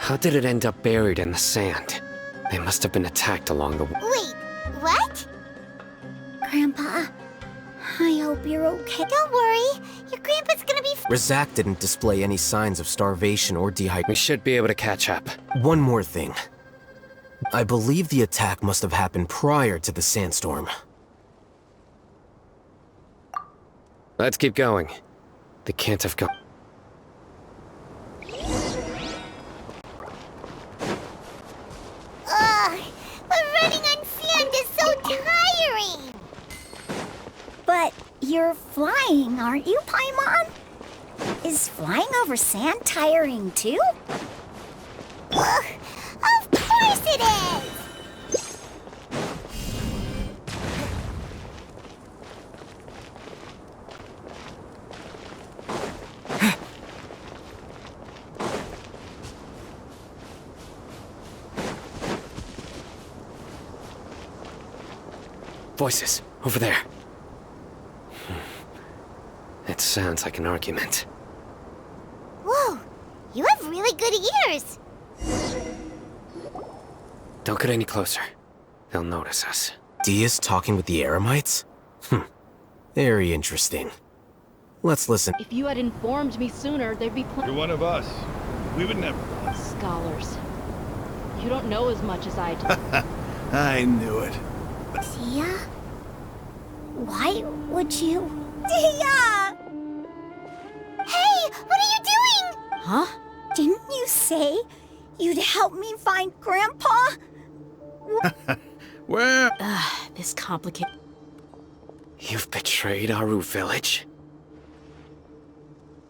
How did it end up buried in the sand? They must have been attacked along the way. Wait, what? Grandpa, I hope you're okay. Don't worry, your grandpa's gonna be Razak didn't display any signs of starvation or dehydration. We should be able to catch up. One more thing. I believe the attack must have happened prior to the sandstorm. Let's keep going. They can't have gone. Ugh, but running on sand is so tiring. But you're flying, aren't you, Paimon? Is flying over sand tiring too? Ugh, of course it is! Voices, over there. It sounds like an argument. Whoa, you have really good ears. Don't get any closer. They'll notice us. Dia's talking with the Eremites? Very interesting. Let's listen. If you had informed me sooner, there'd be You're one of us. We would never. scholars. You don't know as much as I do. I knew it. Dia? Why would you? Dia! Hey, what are you doing? Huh? Didn't you say you'd help me find Grandpa? Where? This complicated. You've betrayed Aru village?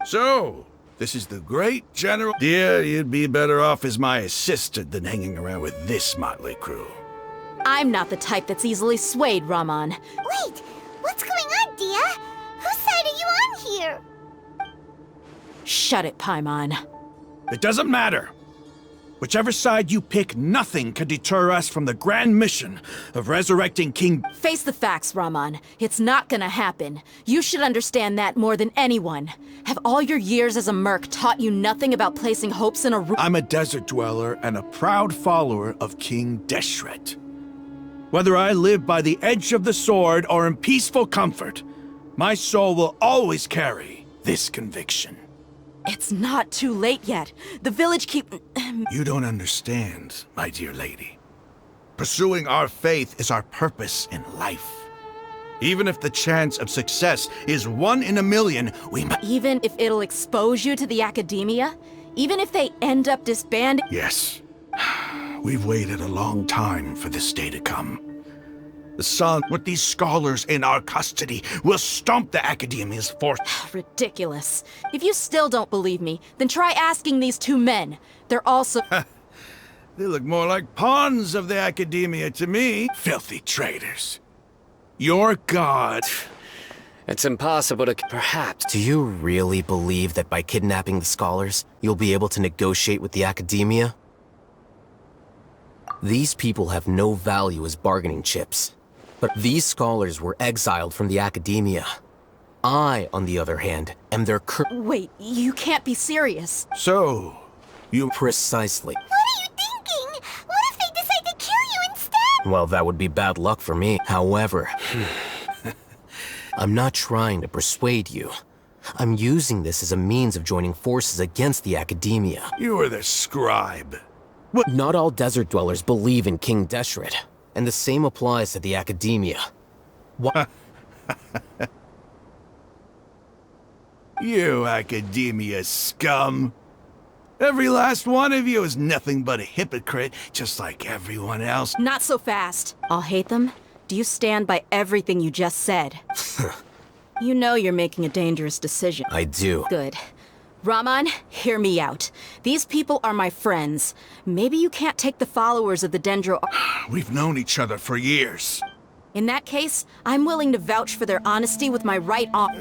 So, this is the great General. Dear, you'd be better off as my assistant than hanging around with this motley crew. I'm not the type that's easily swayed, Raman. Wait, what's going on, Dia? Whose side are you on here? Shut it, Paimon. It doesn't matter. Whichever side you pick, nothing can deter us from the grand mission of resurrecting King. Face the facts, Raman. It's not gonna happen. You should understand that more than anyone. Have all your years as a merc taught you nothing about placing hopes in a I'm a desert dweller and a proud follower of King Deshret. Whether I live by the edge of the sword or in peaceful comfort, my soul will always carry this conviction. It's not too late yet. The village keep... You don't understand, my dear lady. Pursuing our faith is our purpose in life. Even if the chance of success is 1 in a million, we must... Even if it'll expose you to the academia? Even if they end up disbanding? Yes. We've waited a long time for this day to come. The sun, with these scholars in our custody, will stomp the academia's force. Ridiculous. If you still don't believe me, then try asking these two men. They're also... They look more like pawns of the academia to me. Filthy traitors. Your god. It's impossible to... Perhaps. Do you really believe that by kidnapping the scholars, you'll be able to negotiate with the academia? These people have no value as bargaining chips. But these scholars were exiled from the academia. I, on the other hand, am their Wait, you can't be serious. So, you... Precisely. What are you thinking? What if they decide to kill you instead? Well, that would be bad luck for me. However, I'm not trying to persuade you. I'm using this as a means of joining forces against the academia. You are the scribe. Not all desert dwellers believe in King Deshret, and the same applies to the academia. What? You academia scum. Every last one of you is nothing but a hypocrite, just like everyone else. Not so fast. I'll hate them. Do you stand by everything you just said? You know you're making a dangerous decision. I do. Good. Raman, hear me out. These people are my friends. Maybe you can't take the followers of the dendro... We've known each other for years. In that case, I'm willing to vouch for their honesty with my right arm.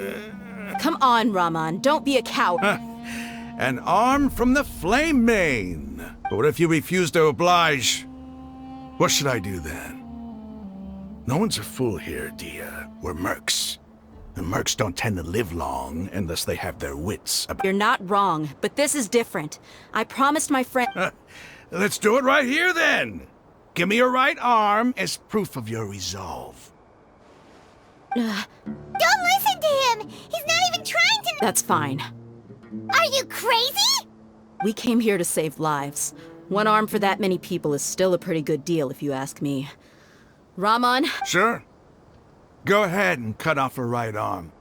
Come on, Raman, don't be a coward. An arm from the flame mane. But what if you refuse to oblige? What should I do then? No one's a fool here, Dia. We're mercs. And mercs don't tend to live long unless they have their wits about. You're not wrong, but this is different. I promised my friend. Let's do it right here then. Give me your right arm as proof of your resolve. Don't listen to him! He's not even trying to. That's fine. Are you crazy? We came here to save lives. One arm for that many people is still a pretty good deal, if you ask me. Rahman? Sure. Go ahead and cut off her right arm.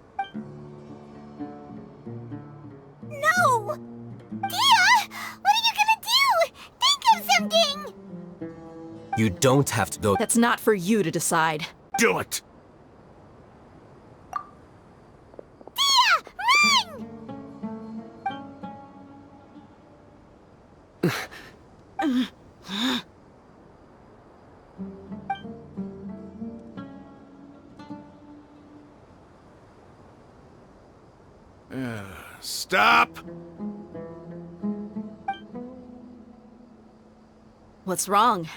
No! Dia! What are you gonna do? Think of something! You don't have to go. That's not for you to decide. Do it! Dia! Run! Stop! What's wrong?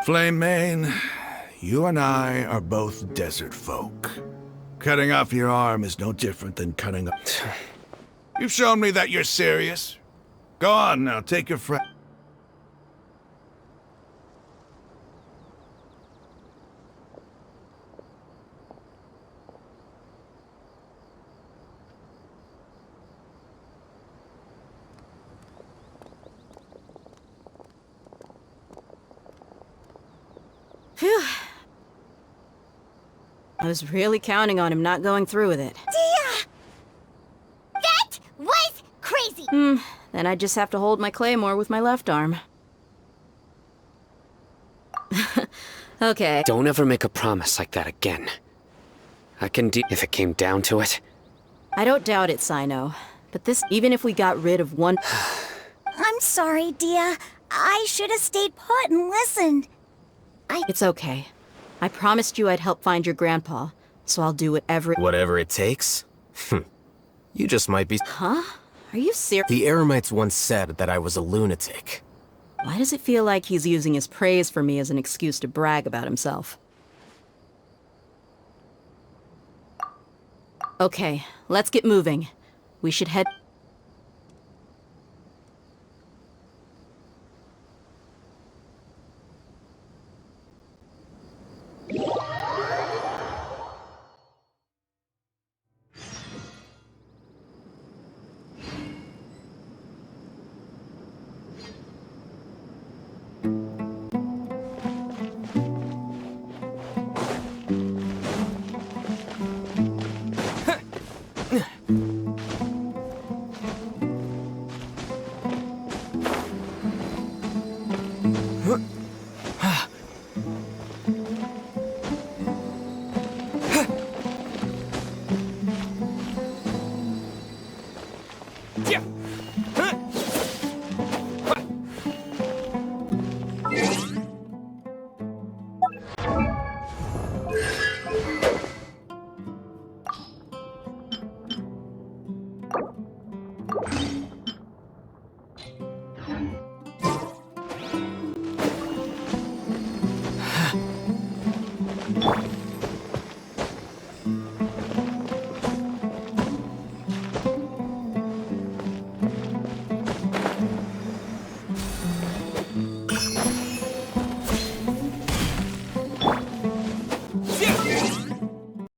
Flame Mane, you and I are both desert folk. Cutting off your arm is no different than cutting off. You've shown me that you're serious. Go on now, take your friend. Phew. I was really counting on him not going through with it. Dia! That was crazy! Then I just have to hold my claymore with my left arm. Okay. Don't ever make a promise like that again. I can if it came down to it. I don't doubt it, Sino. But this, even if we got rid of one... I'm sorry, Dia. I should have stayed put and listened. It's okay. I promised you I'd help find your grandpa, so I'll do whatever... Whatever it takes? You just might be. Huh? Are you serious? The Eremites once said that I was a lunatic. Why does it feel like he's using his praise for me as an excuse to brag about himself? Okay, let's get moving. We should head...